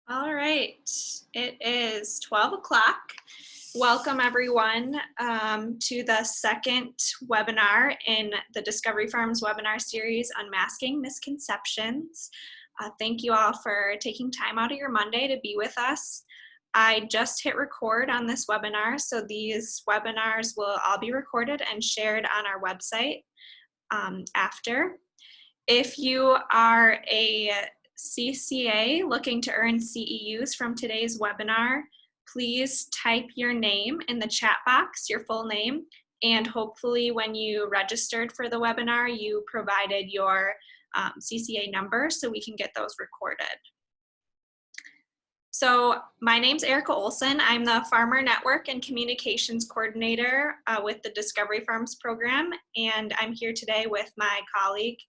All right, it is 12 o'clock. Welcome everyone to the second webinar in the Discovery Farms webinar series, Unmasking Misconceptions. Thank you all for taking time out of your Monday to be with us. I just hit record on this webinar, so these webinars will all be recorded and shared on our website after. If you are a CCA looking to earn CEUs from today's webinar, please type your name in the chat box, your full name, and hopefully when you registered for the webinar, you provided your CCA number so we can get those recorded. So my name's Erica Olson. I'm the Farmer Network and Communications Coordinator with the Discovery Farms program, and I'm here today with my colleague,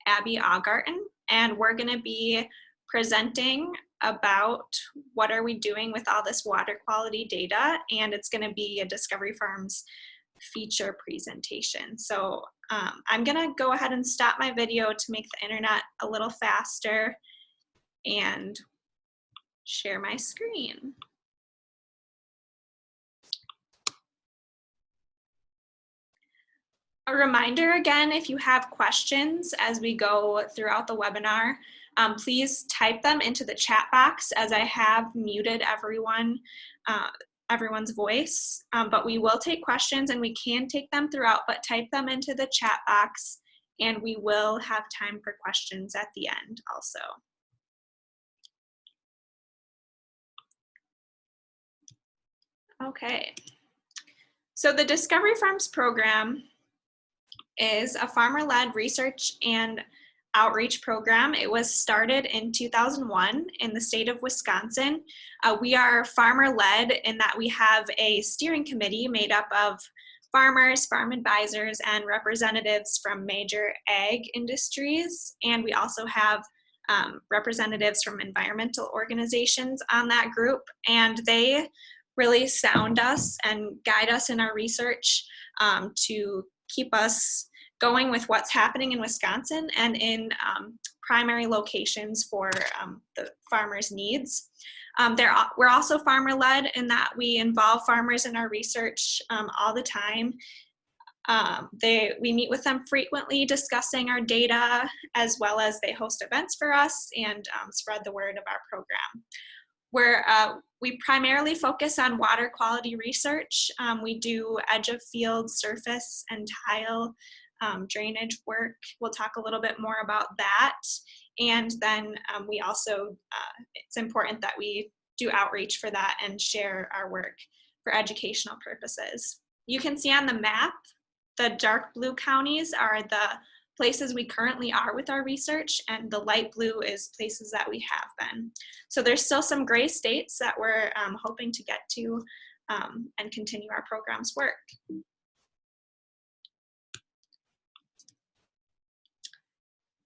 Abby Augarten, and we're going to be presenting about what are we doing with all this water quality data, and it's going to be a Discovery Farms feature presentation. So I'm going to go ahead and stop my video to make the internet a little faster and share my screen. A reminder again, if you have questions as we go throughout the webinar, please type them into the chat box as I have muted everyone's voice, but we will take questions and we can take them throughout, but type them into the chat box and we will have time for questions at the end also. Okay, so the Discovery Farms program is a farmer-led research and outreach program. It was started in 2001 in the state of Wisconsin. We are farmer-led in that we have a steering committee made up of farmers, farm advisors, and representatives from major ag industries. And we also have representatives from environmental organizations on that group. And they really sound us and guide us in our research to keep us going with what's happening in Wisconsin and in primary locations for the farmers' needs. We're also farmer-led in that we involve farmers in our research all the time. We meet with them frequently discussing our data, as well as they host events for us and spread the word of our program. We primarily focus on water quality research. We do edge of field, surface, and tile drainage work. We'll talk a little bit more about that. And then we also, it's important that we do outreach for that and share our work for educational purposes. You can see on the map, the dark blue counties are the places we currently are with our research, and the light blue is places that we have been. So there's still some gray states that we're hoping to get to and continue our program's work.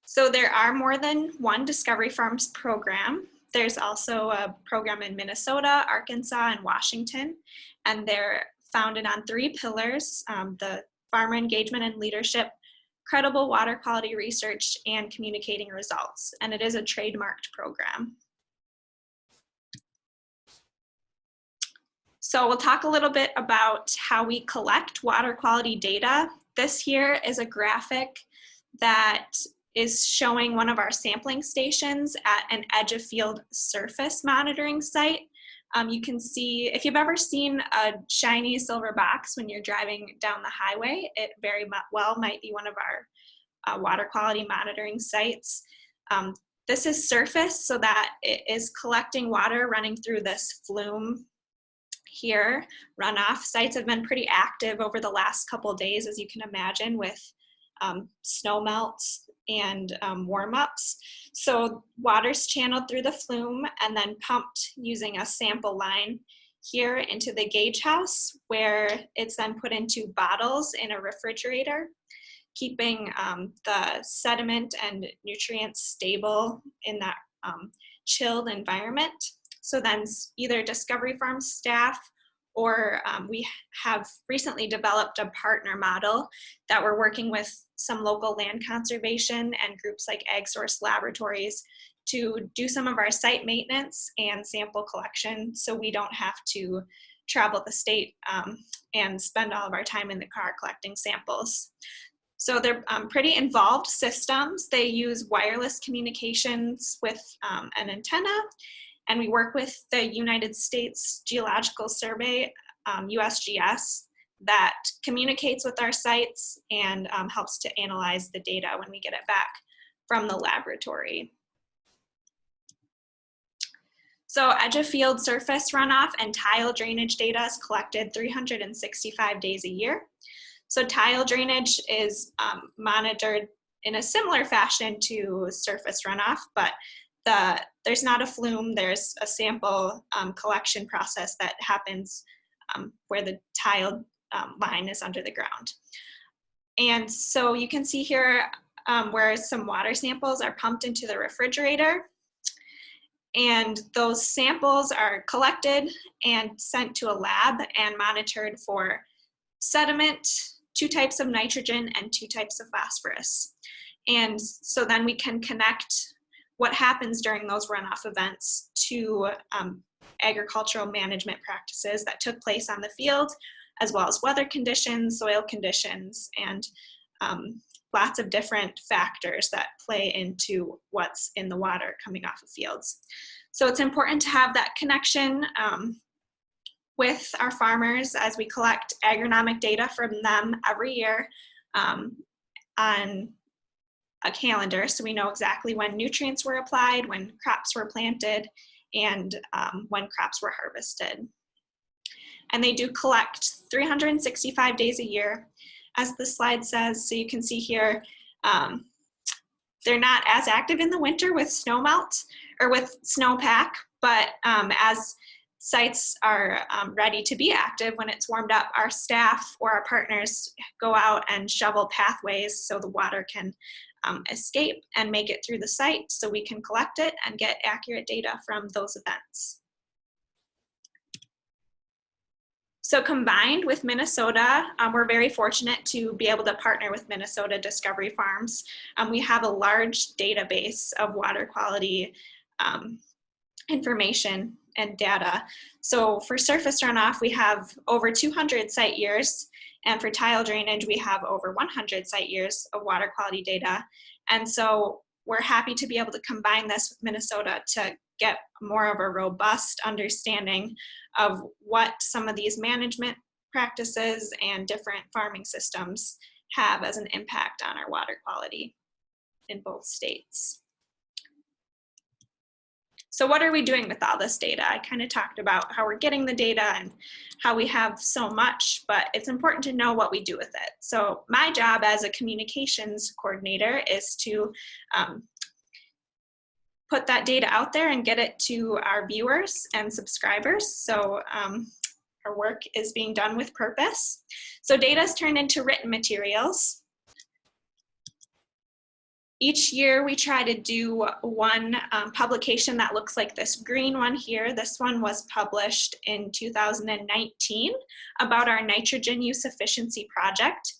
So there are more than one Discovery Farms program. There's also a program in Minnesota, Arkansas, and Washington, and they're founded on 3 pillars, the farmer engagement and leadership, credible water quality research, and communicating results. And it is a trademarked program. So we'll talk a little bit about how we collect water quality data. This here is a graphic that is showing one of our sampling stations at an edge of field surface monitoring site. You can see, if you've ever seen a shiny silver box when you're driving down the highway, it very well might be one of our water quality monitoring sites. This is surface, so that it is collecting water running through this flume here, runoff. Sites have been pretty active over the last couple of days, as you can imagine, with snow melts and warm-ups. So water's channeled through the flume and then pumped using a sample line here into the gauge house, where it's then put into bottles in a refrigerator, keeping the sediment and nutrients stable in that chilled environment. So then either Discovery Farms staff or we have recently developed a partner model that we're working with some local land conservation and groups like Ag Source Laboratories to do some of our site maintenance and sample collection, so we don't have to travel the state and spend all of our time in the car collecting samples. So they're pretty involved systems. They use wireless communications with an antenna, and we work with the United States Geological Survey, USGS, that communicates with our sites and helps to analyze the data when we get it back from the laboratory. So edge of field surface runoff and tile drainage data is collected 365 days a year. So tile drainage is monitored in a similar fashion to surface runoff, but there's not a flume, there's a sample collection process that happens where the tile line is under the ground. And so you can see here where some water samples are pumped into the refrigerator, and those samples are collected and sent to a lab and monitored for sediment, 2 types of nitrogen, and 2 types of phosphorus. And so then we can connect what happens during those runoff events to agricultural management practices that took place on the field, as well as weather conditions, soil conditions, and lots of different factors that play into what's in the water coming off of fields. So it's important to have that connection with our farmers as we collect agronomic data from them every year on a calendar, so we know exactly when nutrients were applied, when crops were planted, and when crops were harvested. And they do collect 365 days a year, as the slide says. So you can see here, they're not as active in the winter with snow melt or with snowpack, but as sites are ready to be active when it's warmed up, our staff or our partners go out and shovel pathways so the water can escape and make it through the site, so we can collect it and get accurate data from those events. So combined with Minnesota, we're very fortunate to be able to partner with Minnesota Discovery Farms. We have a large database of water quality information and data. So for surface runoff, we have over 200 site years, and for tile drainage, we have over 100 site years of water quality data. And so we're happy to be able to combine this with Minnesota to get more of a robust understanding of what some of these management practices and different farming systems have as an impact on our water quality in both states. So what are we doing with all this data? I kind of talked about how we're getting the data and how we have so much, but it's important to know what we do with it. So my job as a communications coordinator is to put that data out there and get it to our viewers and subscribers. So our work is being done with purpose. So data is turned into written materials. Each year we try to do one publication that looks like this green one here. This one was published in 2019 about our nitrogen use efficiency project.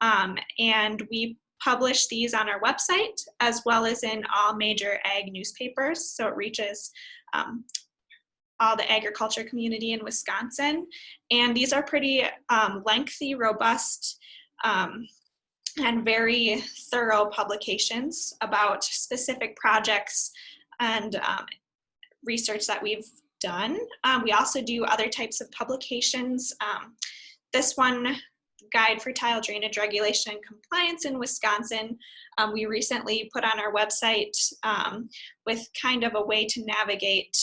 And we publish these on our website as well as in all major ag newspapers. So it reaches all the agriculture community in Wisconsin. And these are pretty lengthy, robust, and very thorough publications about specific projects and research that we've done. We also do other types of publications. This one, Guide for Tile Drainage Regulation and Compliance in Wisconsin, we recently put on our website with kind of a way to navigate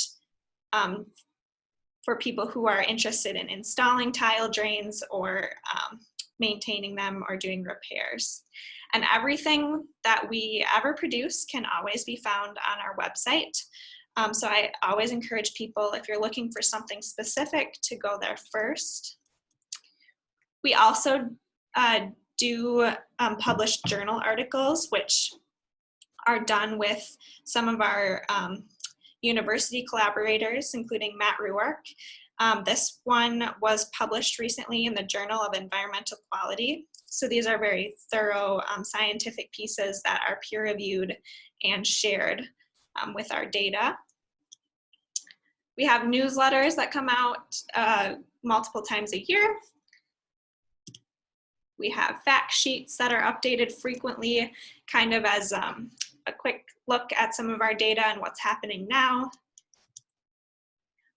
for people who are interested in installing tile drains or maintaining them or doing repairs. And everything that we ever produce can always be found on our website. So I always encourage people, if you're looking for something specific, to go there first. We also do publish journal articles, which are done with some of our university collaborators, including Matt Ruark. This one was published recently in the Journal of Environmental Quality. So these are very thorough scientific pieces that are peer-reviewed and shared with our data. We have newsletters that come out multiple times a year. We have fact sheets that are updated frequently, kind of as a quick look at some of our data and what's happening now.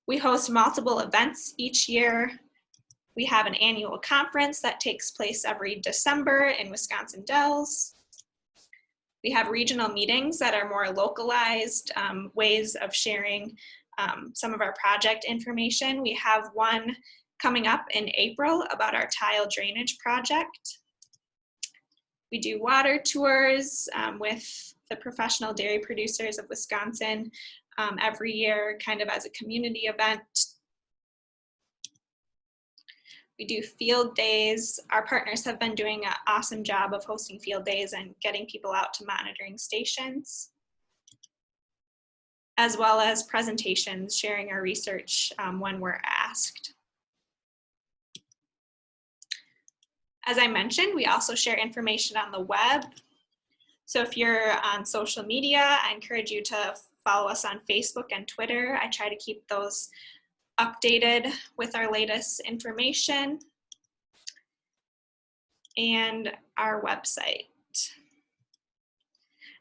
We host multiple events each year. We have an annual conference that takes place every December in Wisconsin Dells. We have regional meetings that are more localized ways of sharing some of our project information. We have one coming up in April about our tile drainage project. We do water tours with the professional dairy producers of Wisconsin every year, kind of as a community event. We do field days. Our partners have been doing an awesome job of hosting field days and getting people out to monitoring stations, as well as presentations, sharing our research when we're asked. As I mentioned, we also share information on the web. So if you're on social media, I encourage you to follow us on Facebook and Twitter. I try to keep those updated with our latest information, and our website.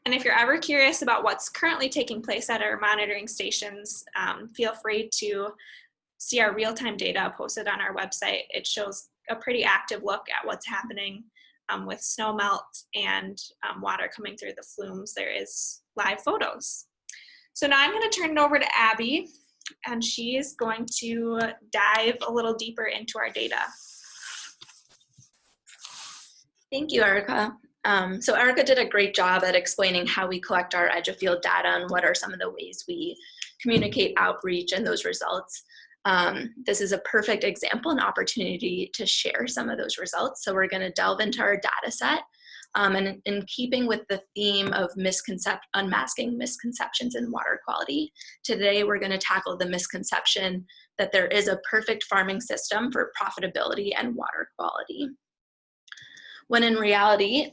And if you're ever curious about what's currently taking place at our monitoring stations, feel free to see our real-time data posted on our website. It shows a pretty active look at what's happening with snow melt and water coming through the flumes. There is live photos. So now I'm going to turn it over to Abby, and she is going to dive a little deeper into our data. Thank you, Erica. So Erica did a great job at explaining how we collect our edge of field data and what are some of the ways we communicate outreach and those results. This is a perfect example and opportunity to share some of those results. So we're going to delve into our data set. And in keeping with the theme of unmasking misconceptions in water quality, today we're going to tackle the misconception that there is a perfect farming system for profitability and water quality, when in reality,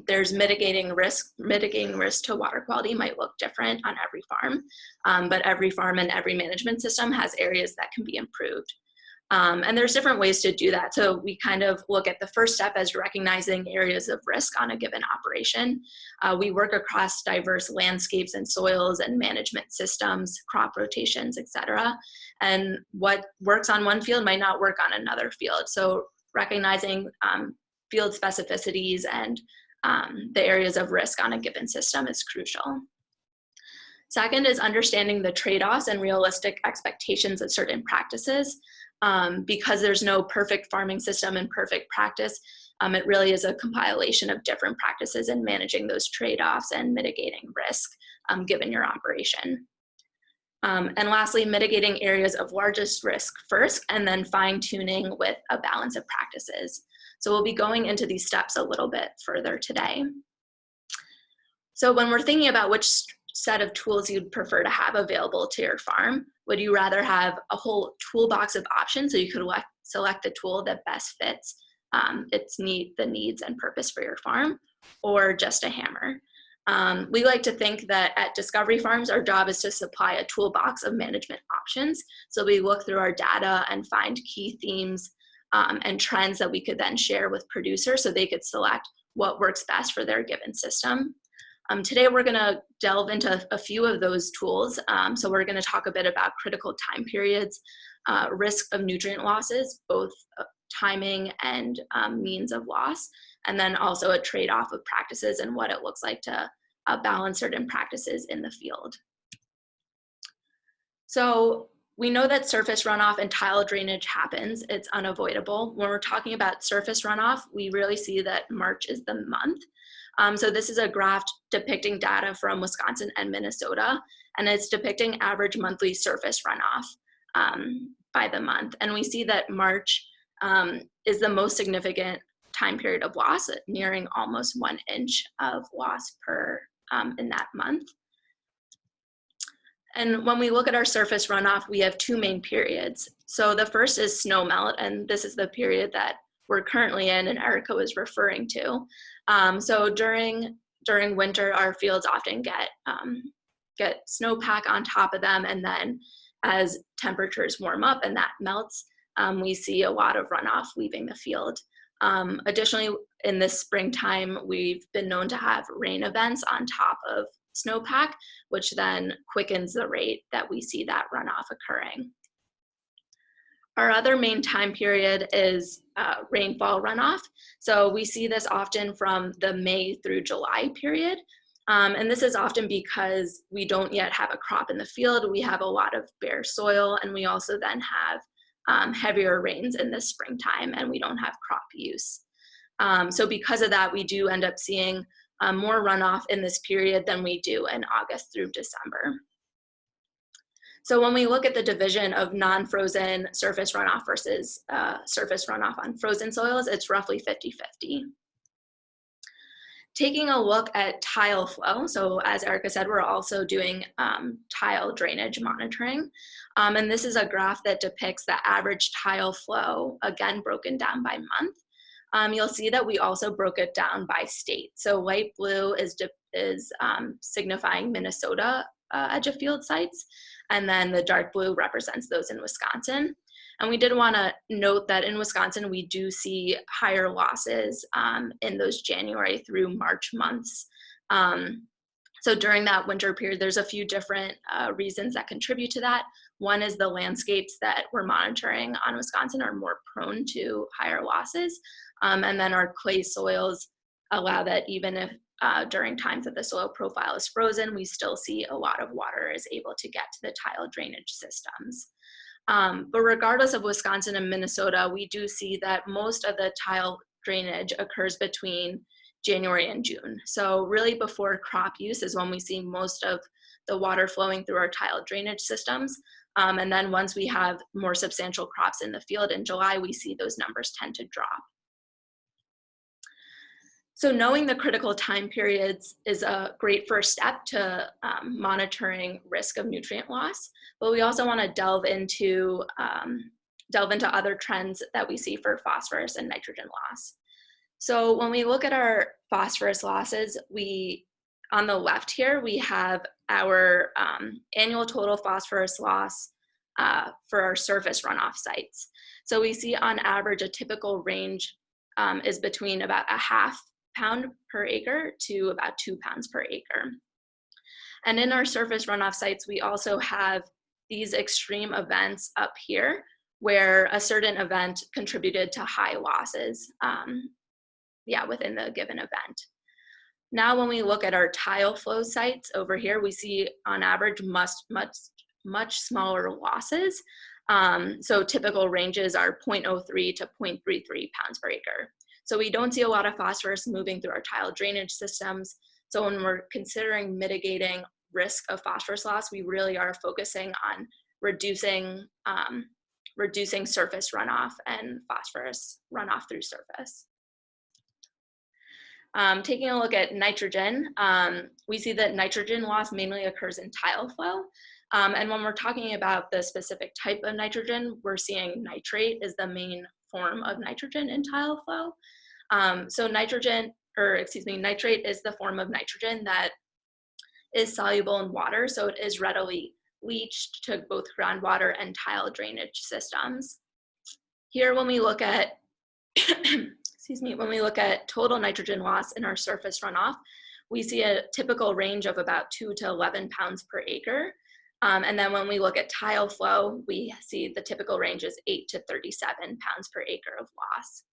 there's mitigating risk. Mitigating risk to water quality might look different on every farm, but every farm and every management system has areas that can be improved. And there's different ways to do that. So we kind of look at the first step as recognizing areas of risk on a given operation. We work across diverse landscapes and soils and management systems, crop rotations, et cetera. And what works on one field might not work on another field. So recognizing field specificities and the areas of risk on a given system is crucial. Second is understanding the trade-offs and realistic expectations of certain practices. Because there's no perfect farming system and perfect practice, it really is a compilation of different practices and managing those trade-offs and mitigating risk given your operation. And lastly, mitigating areas of largest risk first, and then fine-tuning with a balance of practices. So we'll be going into these steps a little bit further today. So when we're thinking about which set of tools you'd prefer to have available to your farm, would you rather have a whole toolbox of options so you could select the tool that best fits the needs and purpose for your farm, or just a hammer? We like to think that at Discovery Farms, our job is to supply a toolbox of management options. So we look through our data and find key themes and trends that we could then share with producers so they could select what works best for their given system. Today we're going to delve into a few of those tools. So we're going to talk a bit about critical time periods, risk of nutrient losses, both timing and means of loss, and then also a trade-off of practices and what it looks like to balance certain practices in the field. So we know that surface runoff and tile drainage happens. It's unavoidable. When we're talking about surface runoff, we really see that March is the month. So this is a graph depicting data from Wisconsin and Minnesota, and it's depicting average monthly surface runoff by the month. And we see that March is the most significant time period of loss, nearing almost 1 inch of loss per in that month. And when we look at our surface runoff, we have two main periods. So the first is snow melt, and this is the period that we're currently in and Erica was referring to. So during winter, our fields often get get snowpack on top of them, and then as temperatures warm up and that melts, we see a lot of runoff leaving the field. Additionally, in this springtime, we've been known to have rain events on top of snowpack, which then quickens the rate that we see that runoff occurring. Our other main time period is rainfall runoff. So we see this often from the May through July period. And this is often because we don't yet have a crop in the field. We have a lot of bare soil, and we also then have heavier rains in the springtime, and we don't have crop use. So because of that, we do end up seeing more runoff in this period than we do in August through December. So when we look at the division of non-frozen surface runoff versus surface runoff on frozen soils, it's roughly 50-50. Taking a look at tile flow, so as Erica said, we're also doing tile drainage monitoring. And this is a graph that depicts the average tile flow, again, broken down by month. You'll see that we also broke it down by state. So light blue is signifying Minnesota edge of field sites, and then the dark blue represents those in Wisconsin. And we did want to note that in Wisconsin, we do see higher losses in those January through March months. So during that winter period, there's a few different reasons that contribute to that. One is the landscapes that we're monitoring on Wisconsin are more prone to higher losses. And then our clay soils allow that even if during times that the soil profile is frozen, we still see a lot of water is able to get to the tile drainage systems. But regardless of Wisconsin and Minnesota, we do see that most of the tile drainage occurs between January and June. So really before crop use is when we see most of the water flowing through our tile drainage systems. And then once we have more substantial crops in the field in July, we see those numbers tend to drop. So knowing the critical time periods is a great first step to monitoring risk of nutrient loss, but we also want to delve into other trends that we see for phosphorus and nitrogen loss. So when we look at our phosphorus losses, on the left here, we have our annual total phosphorus loss for our surface runoff sites. So we see on average a typical range is between about a half pound per acre to about 2 pounds per acre. And in our surface runoff sites, we also have these extreme events up here where a certain event contributed to high losses within the given event. Now, when we look at our tile flow sites over here, we see on average much smaller losses. So typical ranges are 0.03 to 0.33 pounds per acre. So we don't see a lot of phosphorus moving through our tile drainage systems. So when we're considering mitigating risk of phosphorus loss, we really are focusing on reducing surface runoff and phosphorus runoff through surface. Taking a look at nitrogen, we see that nitrogen loss mainly occurs in tile flow. And when we're talking about the specific type of nitrogen, we're seeing nitrate is the main form of nitrogen in tile flow. So nitrate is the form of nitrogen that is soluble in water, so it is readily leached to both groundwater and tile drainage systems. Here, when we look at when we look at total nitrogen loss in our surface runoff, we see a typical range of about 2 to 11 pounds per acre. And then when we look at tile flow, we see the typical range is 8 to 37 pounds per acre of loss.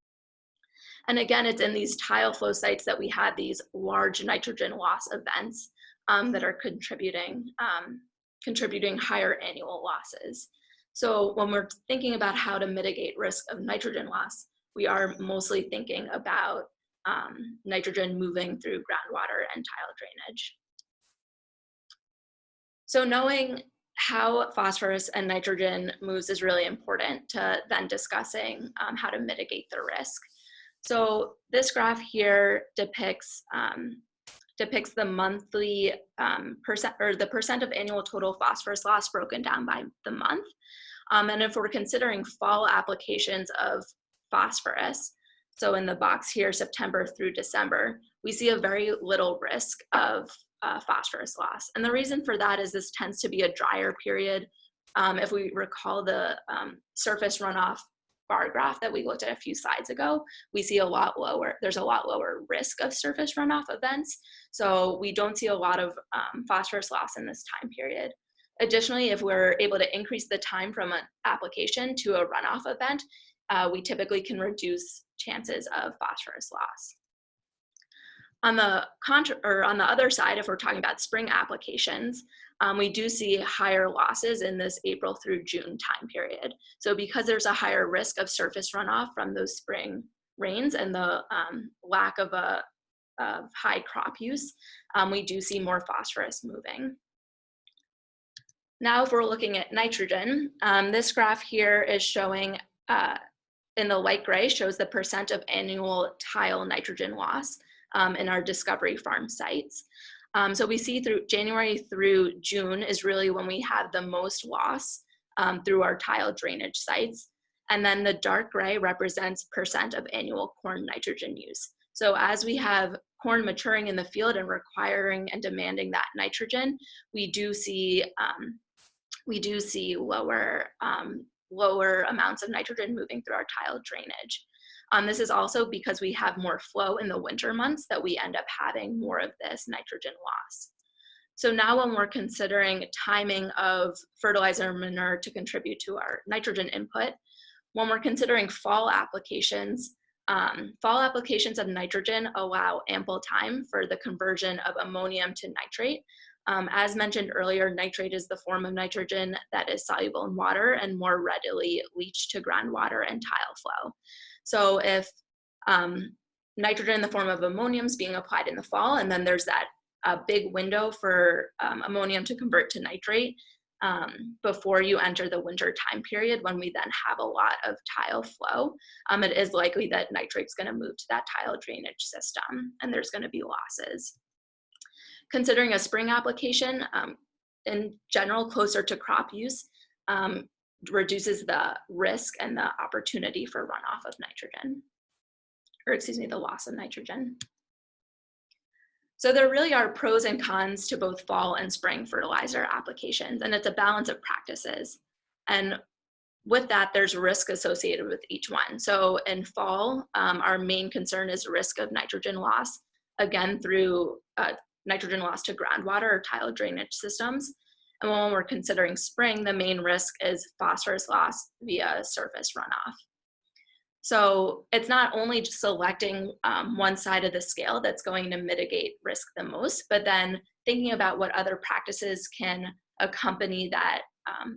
And again, it's in these tile flow sites that we had these large nitrogen loss events that are contributing higher annual losses. So when we're thinking about how to mitigate risk of nitrogen loss, we are mostly thinking about nitrogen moving through groundwater and tile drainage. So knowing how phosphorus and nitrogen moves is really important to then discussing how to mitigate the risk. So this graph here depicts the monthly percent of annual total phosphorus loss broken down by the month. And if we're considering fall applications of phosphorus, so in the box here, September through December, we see a very little risk of phosphorus loss. And the reason for that is this tends to be a drier period. If we recall the surface runoff bar graph that we looked at a few slides ago, we see there's a lot lower risk of surface runoff events. So we don't see a lot of phosphorus loss in this time period. Additionally, if we're able to increase the time from an application to a runoff event, we typically can reduce chances of phosphorus loss. On the other side, if we're talking about spring applications, we do see higher losses in this April through June time period. So because there's a higher risk of surface runoff from those spring rains and the lack of high crop use, we do see more phosphorus moving. Now, if we're looking at nitrogen, this graph here is showing, in the light gray, shows the percent of annual tile nitrogen loss in our Discovery Farm sites. So we see through January through June is really when we have the most loss through our tile drainage sites. And then the dark gray represents percent of annual corn nitrogen use. So as we have corn maturing in the field and requiring and demanding that nitrogen, we do see lower amounts of nitrogen moving through our tile drainage. This is also because we have more flow in the winter months that we end up having more of this nitrogen loss. So now when we're considering timing of fertilizer and manure to contribute to our nitrogen input, when we're considering fall applications of nitrogen allow ample time for the conversion of ammonium to nitrate. As mentioned earlier, nitrate is the form of nitrogen that is soluble in water and more readily leached to groundwater and tile flow. So if nitrogen in the form of ammonium is being applied in the fall, and then there's that big window for ammonium to convert to nitrate before you enter the winter time period, when we then have a lot of tile flow, it is likely that nitrate's going to move to that tile drainage system, and there's going to be losses. Considering a spring application, in general, closer to crop use, reduces the risk and the opportunity for runoff of nitrogen, or excuse me, the loss of nitrogen. So there really are pros and cons to both fall and spring fertilizer applications, and it's a balance of practices. And with that, there's risk associated with each one. So in fall, our main concern is risk of nitrogen loss, again, through nitrogen loss to groundwater or tile drainage systems. And when we're considering spring, the main risk is phosphorus loss via surface runoff. So it's not only just selecting one side of the scale that's going to mitigate risk the most, but then thinking about what other practices can accompany that,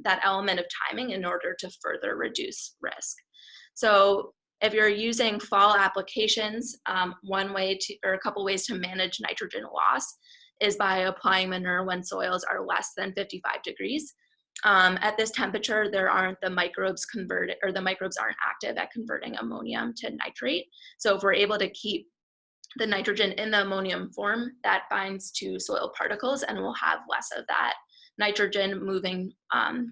that element of timing in order to further reduce risk. So if you're using fall applications, one way to, or a couple ways to manage nitrogen loss is by applying manure when soils are less than 55 degrees. At this temperature, there aren't the microbes converted, or the microbes aren't active at converting ammonium to nitrate. So if we're able to keep the nitrogen in the ammonium form, that binds to soil particles and we'll have less of that nitrogen moving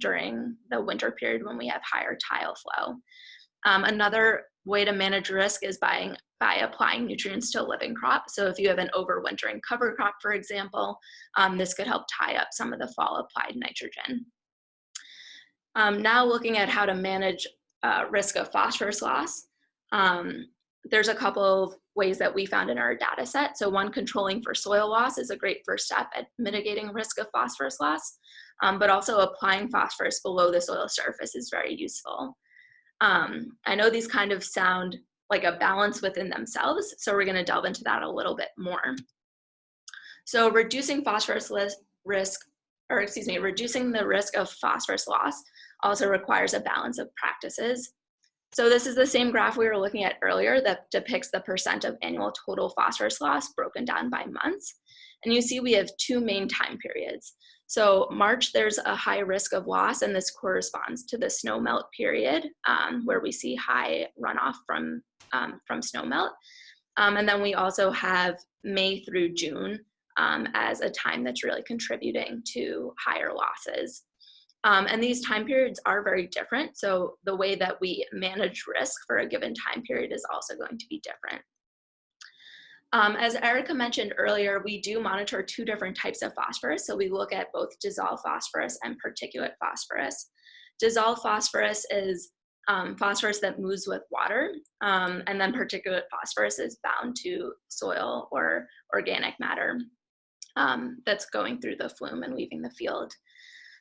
during the winter period when we have higher tile flow. Another way to manage risk is by applying nutrients to a living crop. So if you have an overwintering cover crop, for example, this could help tie up some of the fall applied nitrogen. Now looking at how to manage risk of phosphorus loss, there's a couple of ways that we found in our data set. So one, controlling for soil loss is a great first step at mitigating risk of phosphorus loss, but also applying phosphorus below the soil surface is very useful. I know these kind of sound like a balance within themselves, so we're going to delve into that a little bit more. So reducing phosphorus risk, or excuse me, reducing the risk of phosphorus loss also requires a balance of practices. So this is the same graph we were looking at earlier that depicts the percent of annual total phosphorus loss broken down by months. And you see we have two main time periods. So March, there's a high risk of loss, and this corresponds to the snow melt period, where we see high runoff from snow melt. And then we also have May through June as a time that's really contributing to higher losses. And these time periods are very different. So the way that we manage risk for a given time period is also going to be different. As Erica mentioned earlier, we do monitor 2 different types of phosphorus. So we look at both dissolved phosphorus and particulate phosphorus. Dissolved phosphorus is phosphorus that moves with water, and then particulate phosphorus is bound to soil or organic matter that's going through the flume and leaving the field.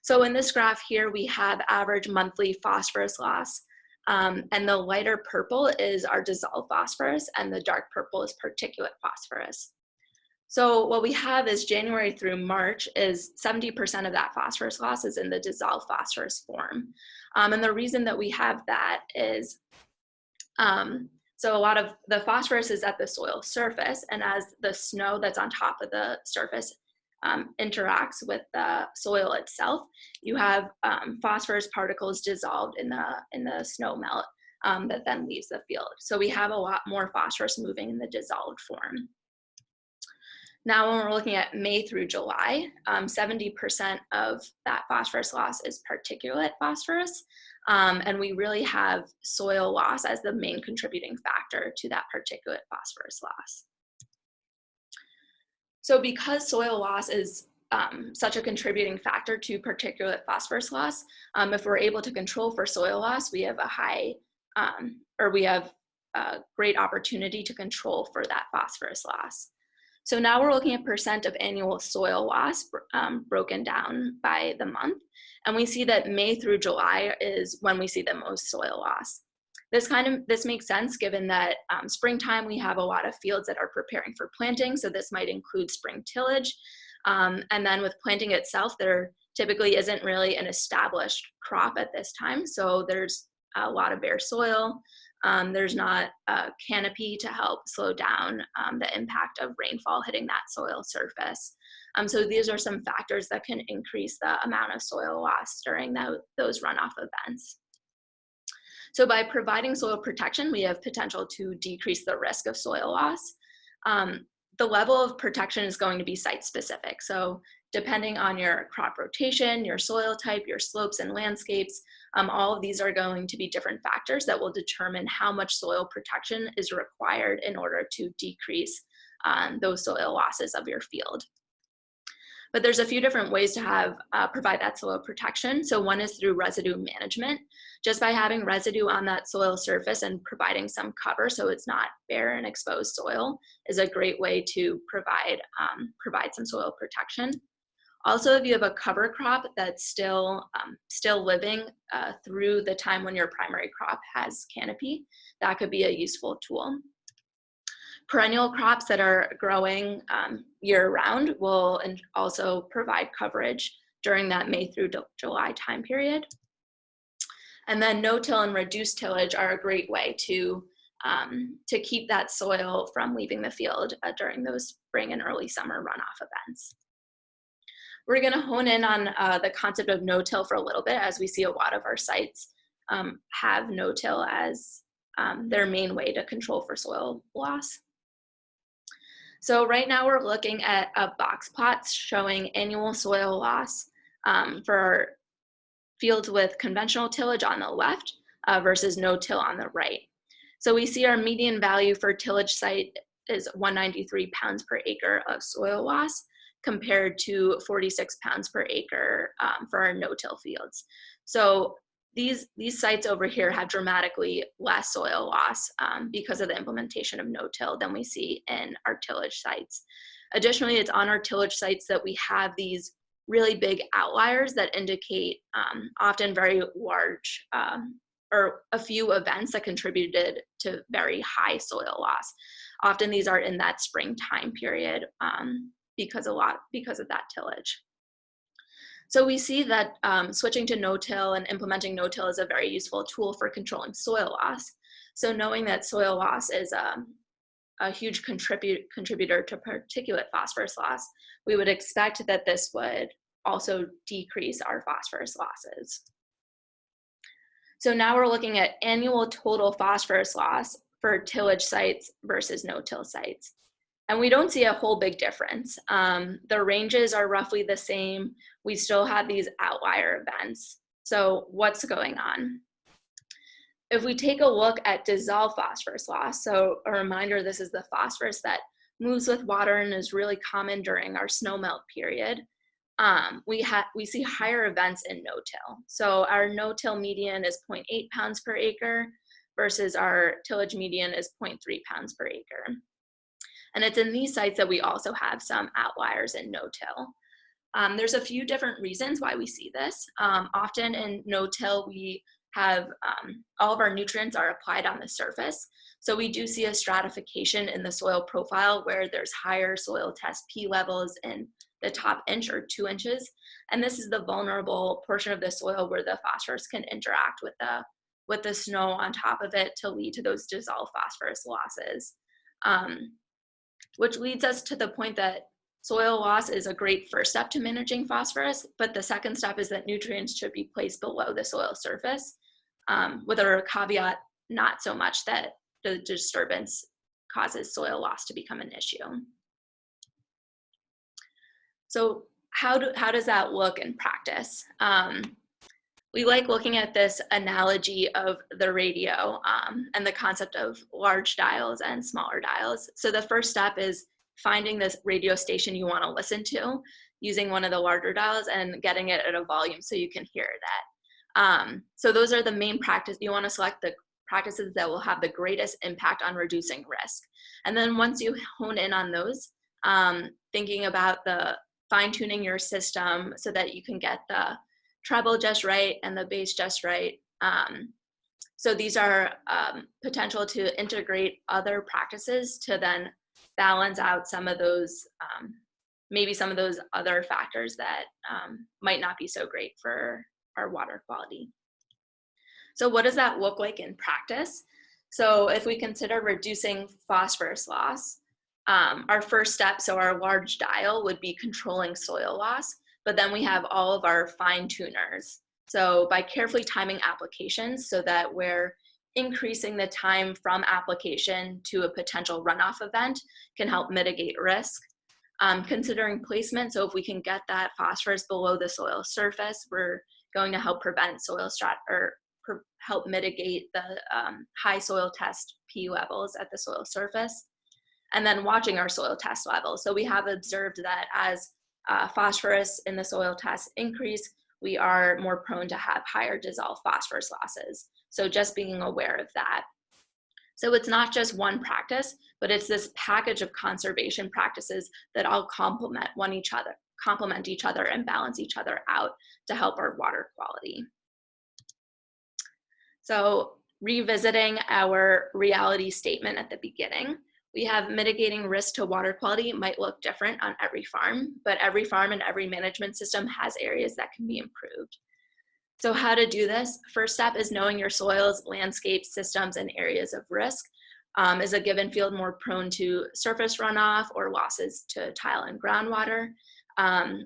So in this graph here, we have average monthly phosphorus loss. And the lighter purple is our dissolved phosphorus, and the dark purple is particulate phosphorus. So what we have is January through March is 70% of that phosphorus loss is in the dissolved phosphorus form. And the reason that we have that is, so a lot of the phosphorus is at the soil surface, and as the snow that's on top of the surface interacts with the soil itself, you have phosphorus particles dissolved in the snow melt that then leaves the field. So we have a lot more phosphorus moving in the dissolved form. Now, when we're looking at May through July, 70% of that phosphorus loss is particulate phosphorus, and we really have soil loss as the main contributing factor to that particulate phosphorus loss. So because soil loss is such a contributing factor to particulate phosphorus loss, if we're able to control for soil loss, we have a great opportunity to control for that phosphorus loss. So now we're looking at percent of annual soil loss broken down by the month. And we see that May through July is when we see the most soil loss. This makes sense given that springtime, we have a lot of fields that are preparing for planting. So this might include spring tillage. And then with planting itself, there typically isn't really an established crop at this time. So there's a lot of bare soil. There's not a canopy to help slow down the impact of rainfall hitting that soil surface. So these are some factors that can increase the amount of soil loss during those runoff events. So by providing soil protection, we have potential to decrease the risk of soil loss. The level of protection is going to be site specific. So depending on your crop rotation, your soil type, your slopes and landscapes, all of these are going to be different factors that will determine how much soil protection is required in order to decrease those soil losses of your field. But there's a few different ways to provide that soil protection. So one is through residue management. Just by having residue on that soil surface and providing some cover so it's not bare and exposed soil is a great way to provide some soil protection. Also, if you have a cover crop that's still living through the time when your primary crop has canopy, that could be a useful tool. Perennial crops that are growing year-round will also provide coverage during that May through July time period. And then no-till and reduced tillage are a great way to keep that soil from leaving the field during those spring and early summer runoff events. We're going to hone in on the concept of no-till for a little bit, as we see a lot of our sites have no-till as their main way to control for soil loss. So right now we're looking at a box plot showing annual soil loss for fields with conventional tillage on the left versus no-till on the right. So we see our median value for tillage site is 193 pounds per acre of soil loss compared to 46 pounds per acre for our no-till fields. So these sites over here have dramatically less soil loss because of the implementation of no-till than we see in our tillage sites. Additionally, it's on our tillage sites that we have these really big outliers that indicate often very large or a few events that contributed to very high soil loss. Often these are in that spring time period because of that tillage. So we see that switching to no-till and implementing no-till is a very useful tool for controlling soil loss. So knowing that soil loss is a huge contributor to particulate phosphorus loss, we would expect that this would also decrease our phosphorus losses. So now we're looking at annual total phosphorus loss for tillage sites versus no-till sites. And we don't see a whole big difference. The ranges are roughly the same. We still have these outlier events. So what's going on? If we take a look at dissolved phosphorus loss, so a reminder, this is the phosphorus that moves with water and is really common during our snowmelt period, we see higher events in no-till. So our no-till median is 0.8 pounds per acre versus our tillage median is 0.3 pounds per acre. And it's in these sites that we also have some outliers in no-till. There's a few different reasons why we see this. Often in no-till, we have all of our nutrients are applied on the surface. So we do see a stratification in the soil profile where there's higher soil test P levels in the top inch or 2 inches. And this is the vulnerable portion of the soil where the phosphorus can interact with the snow on top of it to lead to those dissolved phosphorus losses. Which leads us to the point that soil loss is a great first step to managing phosphorus, but the second step is that nutrients should be placed below the soil surface, with a caveat, not so much that the disturbance causes soil loss to become an issue. So how does that look in practice? We like looking at this analogy of the radio and the concept of large dials and smaller dials. So the first step is finding this radio station you want to listen to using one of the larger dials and getting it at a volume so you can hear that. So those are the main practice. You want to select the practices that will have the greatest impact on reducing risk. And then once you hone in on those, thinking about the fine-tuning your system so that you can get the treble just right and the bass just right. So these are potential to integrate other practices to then balance out some of those, maybe some of those other factors that might not be so great for our water quality. So what does that look like in practice? So if we consider reducing phosphorus loss, our first step, so our large dial, would be controlling soil loss. But then we have all of our fine tuners. So by carefully timing applications so that we're increasing the time from application to a potential runoff event can help mitigate risk. Considering placement, so if we can get that phosphorus below the soil surface, we're going to help prevent soil help mitigate the high soil test P levels at the soil surface. And then watching our soil test levels. So we have observed that as phosphorus in the soil tests increase, we are more prone to have higher dissolved phosphorus losses. So just being aware of that. So it's not just one practice, but it's this package of conservation practices that all complement each other and balance each other out to help our water quality. So revisiting our reality statement at the beginning, we have mitigating risk to water quality might look different on every farm, but every farm and every management system has areas that can be improved. So how to do this? First step is knowing your soils, landscapes, systems, and areas of risk. Is a given field more prone to surface runoff or losses to tile and groundwater?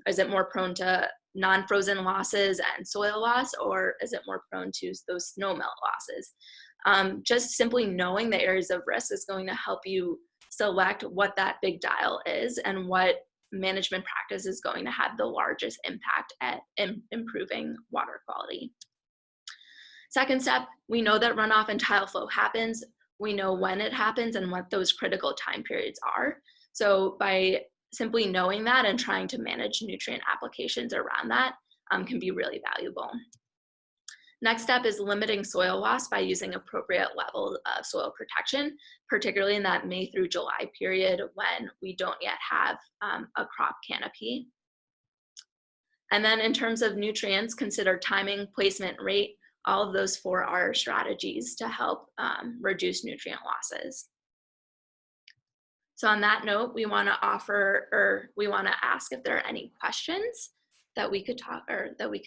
Is it more prone to non-frozen losses and soil loss, or is it more prone to those snowmelt losses? Just simply knowing the areas of risk is going to help you select what that big dial is and what management practice is going to have the largest impact at improving water quality. Second step, we know that runoff and tile flow happens. We know when it happens and what those critical time periods are. So by simply knowing that and trying to manage nutrient applications around that can be really valuable. Next step is limiting soil loss by using appropriate level of soil protection, particularly in that May through July period when we don't yet have a crop canopy. And then in terms of nutrients, consider timing, placement, rate. All of those 4 are strategies to help reduce nutrient losses. So on that note, we want to ask if there are any questions that we could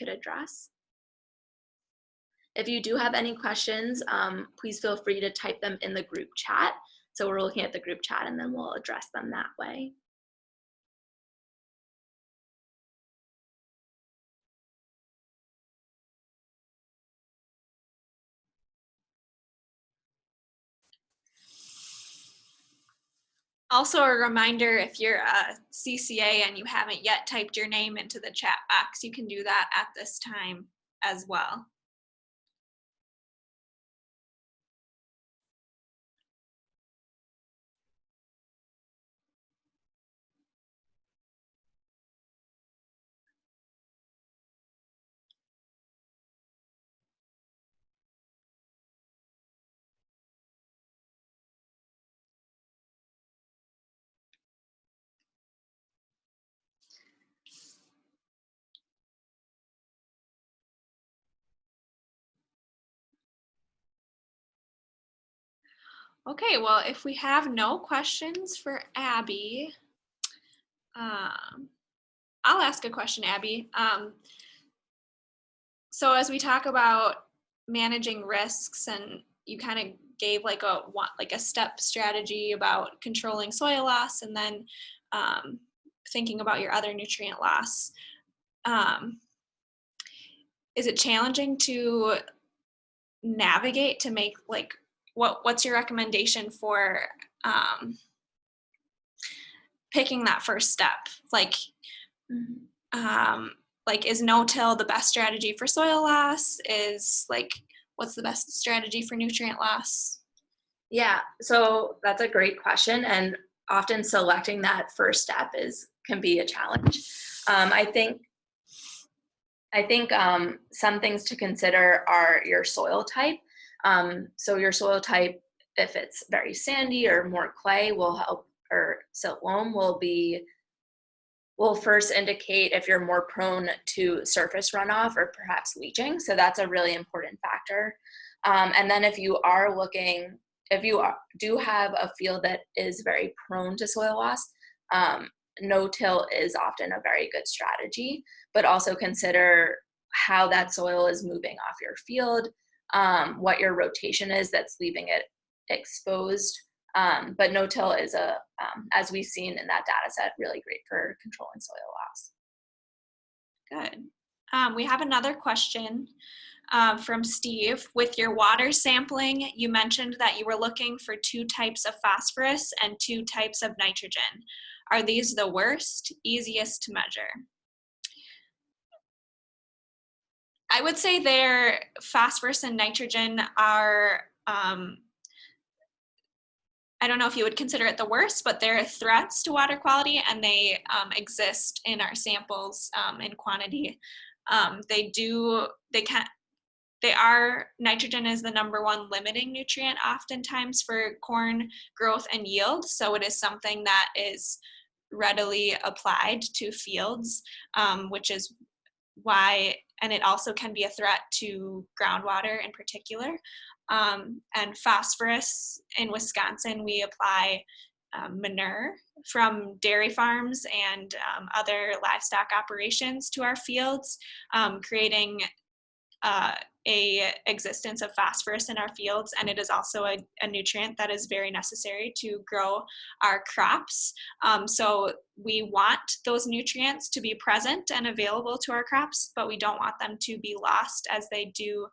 address. If you do have any questions, please feel free to type them in the group chat. So we're looking at the group chat and then we'll address them that way. Also a reminder, if you're a CCA and you haven't yet typed your name into the chat box, you can do that at this time as well. Okay, well, if we have no questions for Abby, I'll ask a question, Abby. So as we talk about managing risks, and you kind of gave like a step strategy about controlling soil loss, and then thinking about your other nutrient loss. Is it challenging to navigate to make like what's your recommendation for picking that first step? Like is no-till the best strategy for soil loss? Is like what's the best strategy for nutrient loss? Yeah, so that's a great question, and often selecting that first step can be a challenge. I think some things to consider are your soil type. So your soil type, if it's very sandy or more clay, will help, or silt loam will first indicate if you're more prone to surface runoff or perhaps leaching. So that's a really important factor. And then if you do have a field that is very prone to soil loss, no-till is often a very good strategy, but also consider how that soil is moving off your field, what your rotation is that's leaving it exposed. But no-till is as we've seen in that data set, really great for controlling soil loss. Good. We have another question from Steve. With your water sampling, you mentioned that you were looking for 2 types of phosphorus and 2 types of nitrogen. Are these the worst, easiest to measure? I would say their phosphorus and nitrogen are, I don't know if you would consider it the worst, but they're threats to water quality, and they exist in our samples in quantity. Nitrogen is the #1 limiting nutrient oftentimes for corn growth and yield. So it is something that is readily applied to fields, which is why, and it also can be a threat to groundwater in particular. And phosphorus, in Wisconsin, we apply manure from dairy farms and other livestock operations to our fields, creating a existence of phosphorus in our fields, and it is also a nutrient that is very necessary to grow our crops. So we want those nutrients to be present and available to our crops, but we don't want them to be lost, as they do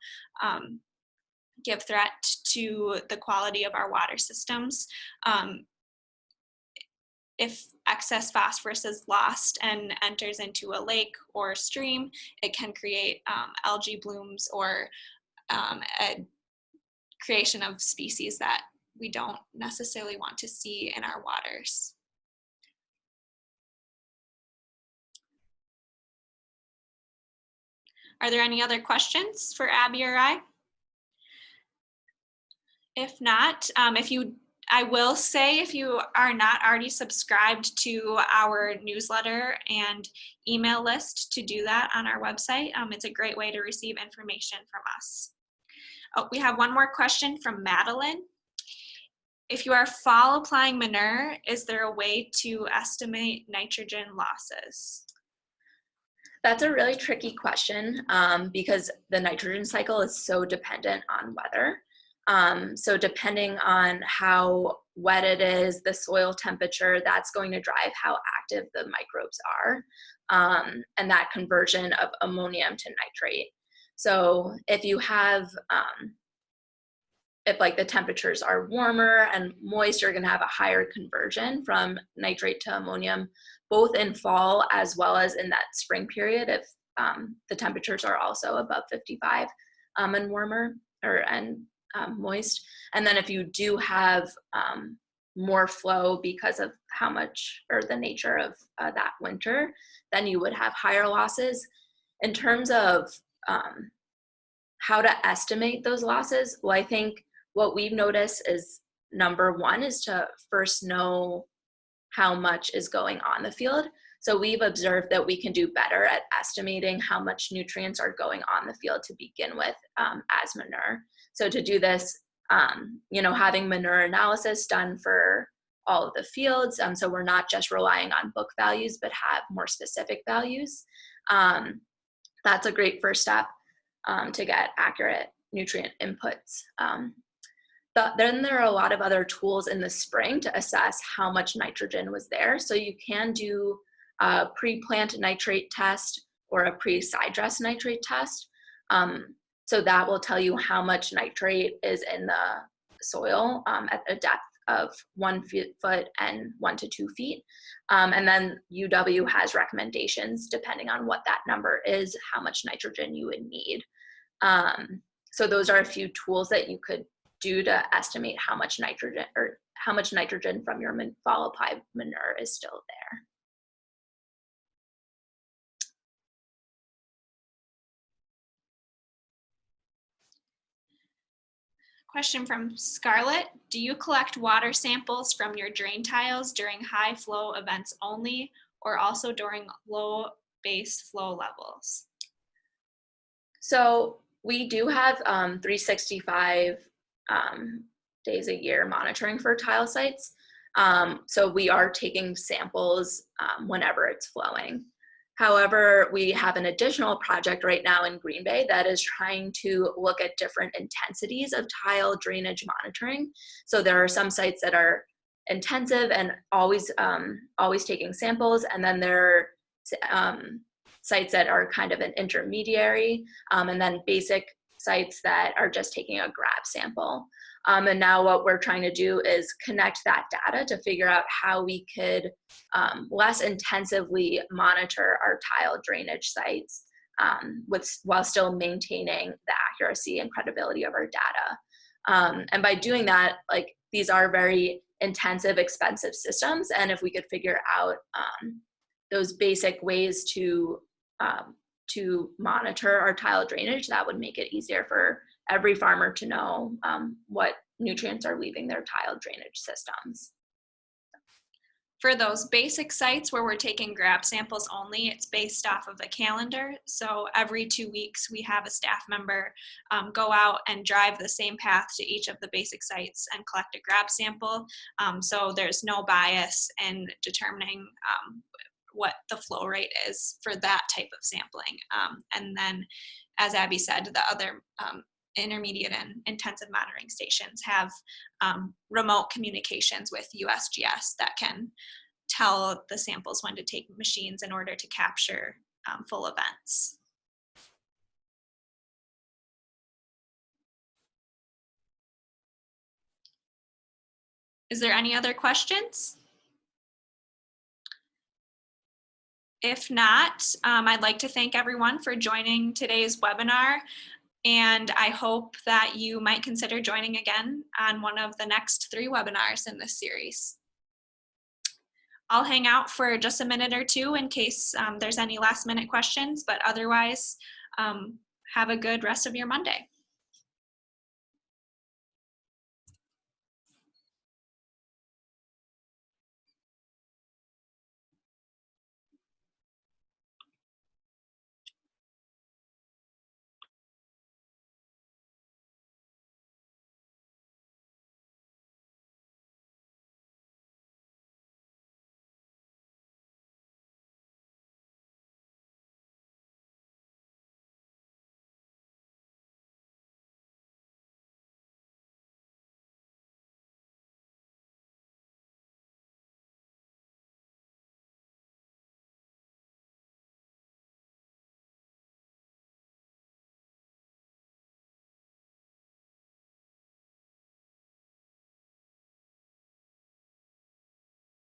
give threat to the quality of our water systems. If excess phosphorus is lost and enters into a lake or stream, it can create algae blooms or a creation of species that we don't necessarily want to see in our waters. Are there any other questions for Abby or I? If not, I will say, if you are not already subscribed to our newsletter and email list, to do that on our website. It's a great way to receive information from us. Oh, we have one more question from Madeline. If you are fall applying manure, is there a way to estimate nitrogen losses? That's a really tricky question because the nitrogen cycle is so dependent on weather. So depending on how wet it is, the soil temperature, that's going to drive how active the microbes are, and that conversion of ammonium to nitrate. So if you have, if like the temperatures are warmer and moist, you're gonna have a higher conversion from nitrate to ammonium, both in fall as well as in that spring period if the temperatures are also above 55 and warmer and moist. And then if you do have more flow because of how much or the nature of that winter, then you would have higher losses. In terms of how to estimate those losses, well, I think what we've noticed is #1 is to first know how much is going on the field. So we've observed that we can do better at estimating how much nutrients are going on the field to begin with as manure. So to do this, you know, having manure analysis done for all of the fields, so we're not just relying on book values, but have more specific values. That's a great first step to get accurate nutrient inputs. Then there are a lot of other tools in the spring to assess how much nitrogen was there. So you can do a pre-plant nitrate test or a pre-side dress nitrate test. So that will tell you how much nitrate is in the soil at a depth of 1 foot and 1 to 2 feet. And then UW has recommendations depending on what that number is, how much nitrogen you would need. So those are a few tools that you could do to estimate how much nitrogen from your fall applied manure is still there. Question from Scarlett. Do you collect water samples from your drain tiles during high flow events only, or also during low base flow levels? So we do have 365 days a year monitoring for tile sites. So we are taking samples whenever it's flowing. However, we have an additional project right now in Green Bay that is trying to look at different intensities of tile drainage monitoring. So there are some sites that are intensive and always taking samples, and then there are sites that are kind of an intermediary, and then basic sites that are just taking a grab sample. And now what we're trying to do is connect that data to figure out how we could less intensively monitor our tile drainage sites while still maintaining the accuracy and credibility of our data. And by doing that, like, these are very intensive, expensive systems, and if we could figure out those basic ways to monitor our tile drainage, that would make it easier for every farmer to know what nutrients are leaving their tile drainage systems. For those basic sites where we're taking grab samples only, it's based off of a calendar. So every 2 weeks, we have a staff member go out and drive the same path to each of the basic sites and collect a grab sample. So there's no bias in determining what the flow rate is for that type of sampling. And then, as Abby said, the other intermediate and intensive monitoring stations have remote communications with USGS that can tell the samples when to take machines in order to capture full events. Is there any other questions? If not, I'd like to thank everyone for joining today's webinar, and I hope that you might consider joining again on one of the next 3 webinars in this series. I'll hang out for just a minute or two in case there's any last-minute questions, but otherwise, have a good rest of your Monday.